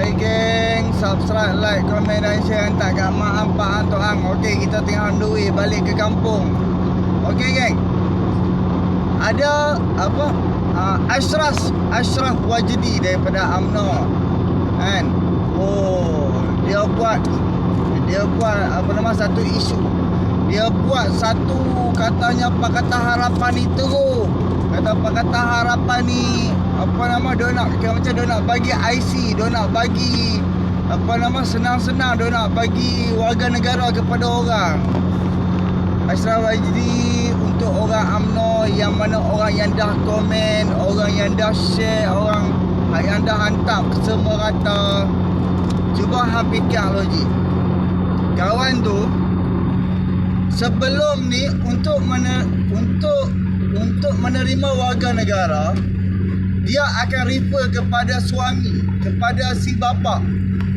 Hai geng, subscribe, like, komen dan share. Tak kat mak ampak tuan. Okey, kita tengah on the way balik ke kampung. Okey geng. Ada apa? Ashraf Wajdi daripada UMNO. Kan? Oh, dia buat apa nama satu isu. Dia buat satu katanya Pakatan Harapan itu. Kata Pakatan Harapan ni apa nama dia nak macam dia nak bagi IC, dia nak bagi apa nama senang-senang dia nak bagi warga negara kepada orang. Ashraf Wajdi untuk orang UMNO yang mana orang yang dah komen, orang yang dah share, orang yang dah hantar semua rata. Cuba hang fikir logik. Kawan tu sebelum ni untuk menerima warga negara, dia akan refer kepada suami, kepada si bapa.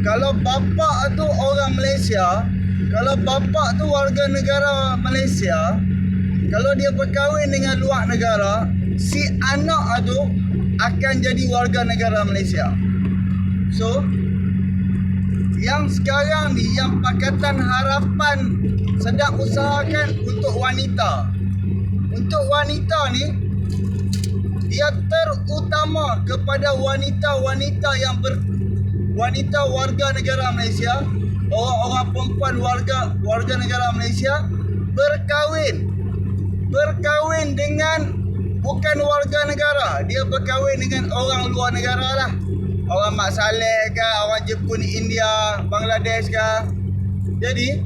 Kalau bapa tu orang Malaysia, kalau bapa tu warga negara Malaysia, kalau dia berkahwin dengan luar negara, si anak tu akan jadi warga negara Malaysia. So, yang sekarang ni, yang Pakatan Harapan sedang usahakan untuk wanita. Untuk wanita ni, dia terutama kepada wanita-wanita yang wanita warga negara Malaysia, orang-orang perempuan warga negara Malaysia berkahwin dengan bukan warga negara. Dia berkahwin dengan orang luar negara lah. Orang Mak Saleh ke, orang Jepun, India, Bangladesh ke. Jadi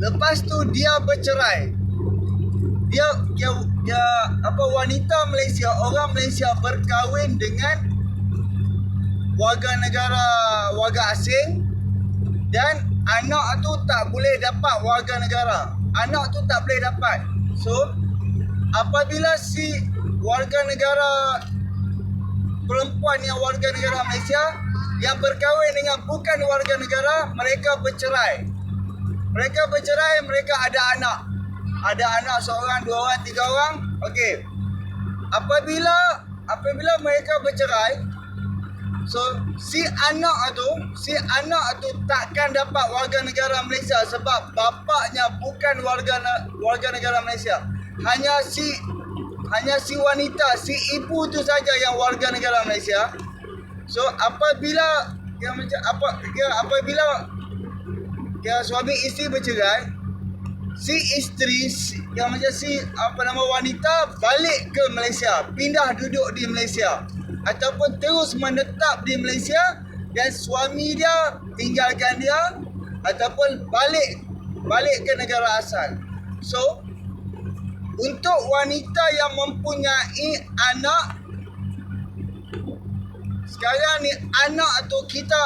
lepas tu dia bercerai. Dia apa wanita Malaysia, orang Malaysia berkahwin dengan warga asing, dan anak tu tak boleh dapat warga negara. Anak tu tak boleh dapat. So apabila si warga negara perempuan yang warga negara Malaysia yang berkahwin dengan bukan warga negara, mereka bercerai. Mereka ada anak. Ada anak seorang, dua orang, tiga orang. Okey. Apabila mereka bercerai, so si anak tu takkan dapat warga negara Malaysia sebab bapaknya bukan warga negara Malaysia. Hanya si wanita, si ibu tu saja yang warga negara Malaysia. So apabila suami isteri bercerai, si isteri wanita balik ke Malaysia, pindah duduk di Malaysia ataupun terus menetap di Malaysia, dan suami dia tinggalkan dia ataupun balik ke negara asal. So untuk wanita yang mempunyai anak, sekarang ni anak tu kita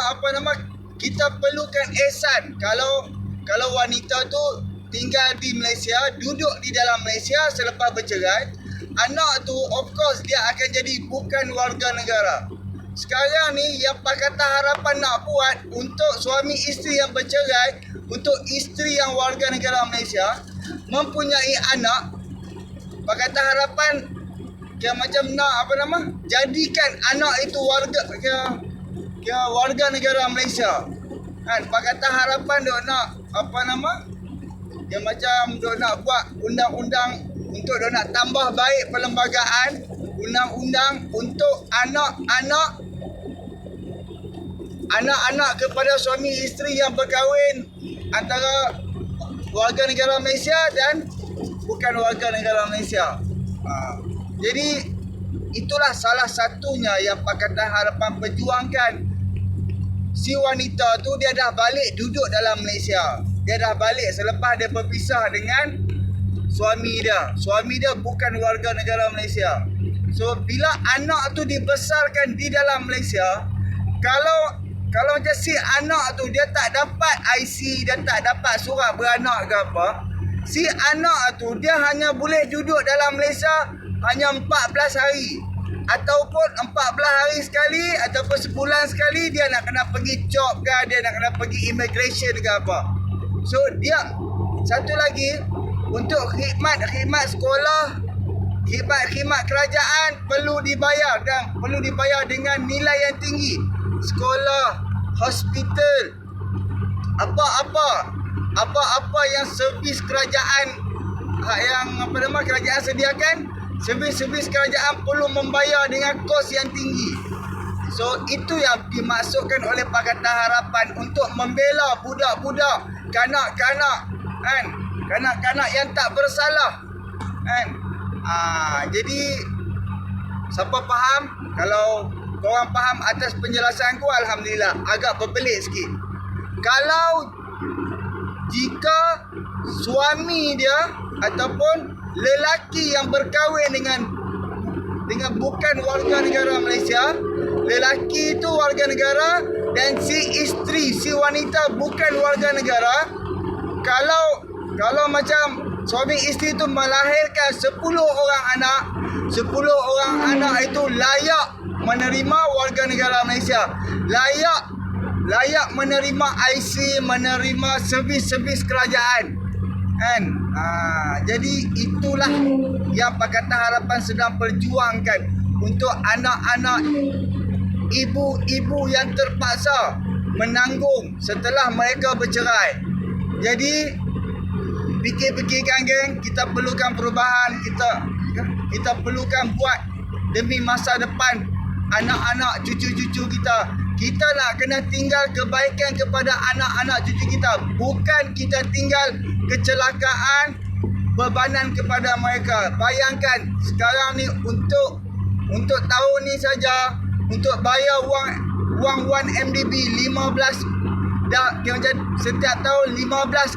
perlukan ihsan. Kalau wanita tu tinggal di Malaysia, duduk di dalam Malaysia selepas bercerai, anak tu of course dia akan jadi bukan warga negara. Sekarang ni yang Pakatan Harapan nak buat untuk suami isteri yang bercerai, untuk isteri yang warga negara Malaysia mempunyai anak, Pakatan Harapan nak jadikan anak itu warga negara Malaysia. Kan Pakatan Harapan dok nak dia dok nak buat undang-undang untuk dok nak tambah baik perlembagaan, undang-undang untuk anak-anak kepada suami isteri yang berkahwin antara warga negara Malaysia dan bukan warga negara Malaysia. Jadi itulah salah satunya yang Pakatan Harapan perjuangkan. Si wanita tu dia dah balik duduk dalam Malaysia. Dia dah balik selepas dia berpisah dengan suami dia. Suami dia bukan warga negara Malaysia. So bila anak tu dibesarkan di dalam Malaysia, kalau macam si anak tu dia tak dapat IC, dia tak dapat surat beranak ke apa, si anak tu dia hanya boleh duduk dalam Malaysia hanya 14 hari. Ataupun 14 hari sekali ataupun sebulan sekali dia nak kena pergi job ke, dia nak kena pergi immigration ke apa. So dia satu lagi, untuk khidmat sekolah, khidmat kerajaan perlu dibayar, dan perlu dibayar dengan nilai yang tinggi. sekolah, hospital, apa yang servis kerajaan yang kerajaan sediakan, servis kerajaan perlu membayar dengan kos yang tinggi. So itu yang dimaksudkan oleh Pakatan Harapan untuk membela budak-budak, kanak-kanak kan, kanak-kanak yang tak bersalah kan. Jadi siapa faham? Kalau korang faham atas penjelasanku, alhamdulillah. Agak berbelit sikit. Kalau jika suami dia ataupun lelaki yang berkahwin dengan bukan warga negara Malaysia, lelaki itu warga negara dan si isteri, si wanita bukan warga negara, kalau macam suami isteri itu melahirkan 10 orang anak itu layak menerima warga negara Malaysia, layak menerima IC, menerima servis-servis kerajaan kan. Jadi itulah yang Pakatan Harapan sedang perjuangkan untuk anak-anak ibu-ibu yang terpaksa menanggung setelah mereka bercerai. Jadi fikir-fikirkan geng, kita perlukan perubahan, kita perlukan buat demi masa depan anak-anak cucu-cucu kita. Kita nak kena tinggal kebaikan kepada anak-anak cucu kita, bukan kita tinggal kecelakaan bebanan kepada mereka. Bayangkan sekarang ni untuk tahun ni saja, untuk bayar wang 1MDB 15 dah kira setiap tahun 15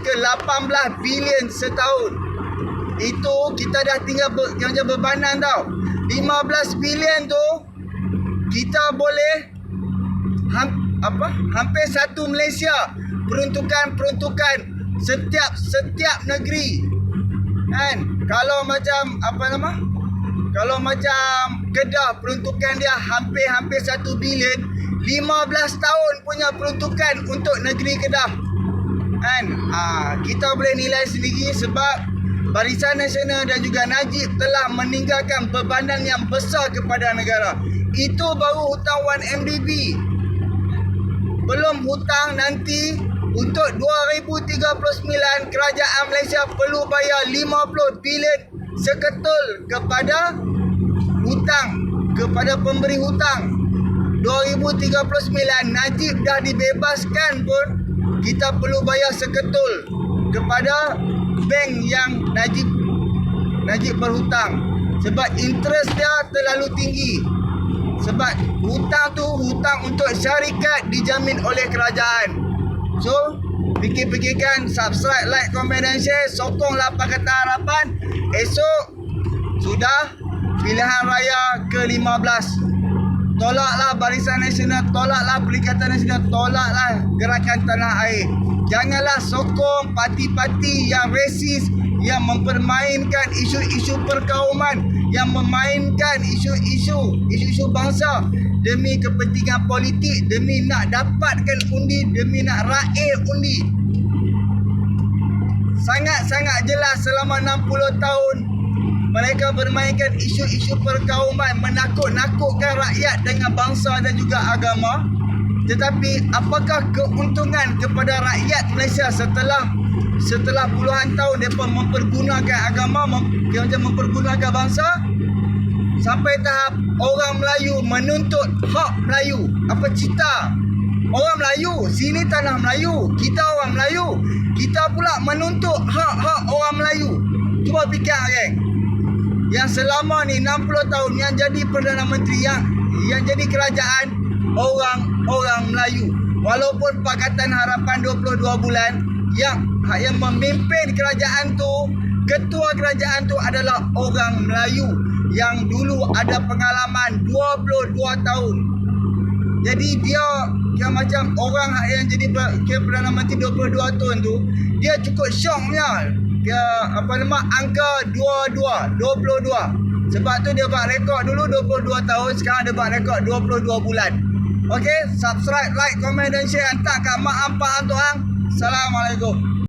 ke 18 bilion setahun. Itu kita dah tinggal bebanan tau. 15 bilion tu kita boleh hampir satu Malaysia peruntukan setiap negeri kan. Kalau macam kalau macam Kedah peruntukan dia hampir 1 bilion, 15 tahun punya peruntukan untuk negeri Kedah kan. Kita boleh nilai sendiri sebab Barisan Nasional dan juga Najib telah meninggalkan bebanan yang besar kepada negara. Itu baru hutang 1MDB. Belum hutang nanti untuk 2039 kerajaan Malaysia perlu bayar 50 bilion seketul kepada hutang, kepada pemberi hutang. 2039 Najib dah dibebaskan pun kita perlu bayar seketul kepada bank yang Najib berhutang sebab interest dia terlalu tinggi. Sebab hutang tu hutang untuk syarikat dijamin oleh kerajaan. So, fikir-fikirkan, subscribe, like, komen dan share. Sokonglah Pakatan Harapan. Esok sudah pilihan raya ke-15. Tolaklah Barisan Nasional, tolaklah Perikatan Nasional, tolaklah Gerakan Tanah Air. Janganlah sokong parti-parti yang resis, yang mempermainkan isu-isu perkauman, yang memainkan isu-isu bangsa demi kepentingan politik, demi nak dapatkan undi, demi nak raih undi. Sangat-sangat jelas selama 60 tahun mereka bermainkan isu-isu perkauman, menakut-nakutkan rakyat dengan bangsa dan juga agama. Tetapi apakah keuntungan kepada rakyat Malaysia setelah puluhan tahun mereka mempergunakan agama, mempergunakan bangsa, sampai tahap orang Melayu menuntut hak Melayu. Apa cita? Orang Melayu, sini tanah Melayu, kita orang Melayu, kita pula menuntut hak-hak orang Melayu. Cuba fikir geng. Yang selama ni 60 tahun yang jadi Perdana Menteri, yang jadi kerajaan orang Melayu. Walaupun Pakatan Harapan 22 bulan yang memimpin kerajaan tu, ketua kerajaan tu adalah orang Melayu yang dulu ada pengalaman 22 tahun. Jadi dia macam orang yang jadi Perdana Menteri 22 tahun tu, dia cukup syoknya angka 22. Sebab tu dia buat rekod dulu 22 tahun, sekarang dia buat rekod 22 bulan. Okey, subscribe, like, komen dan share. Hantar kat mak ampah tuang. Assalamualaikum.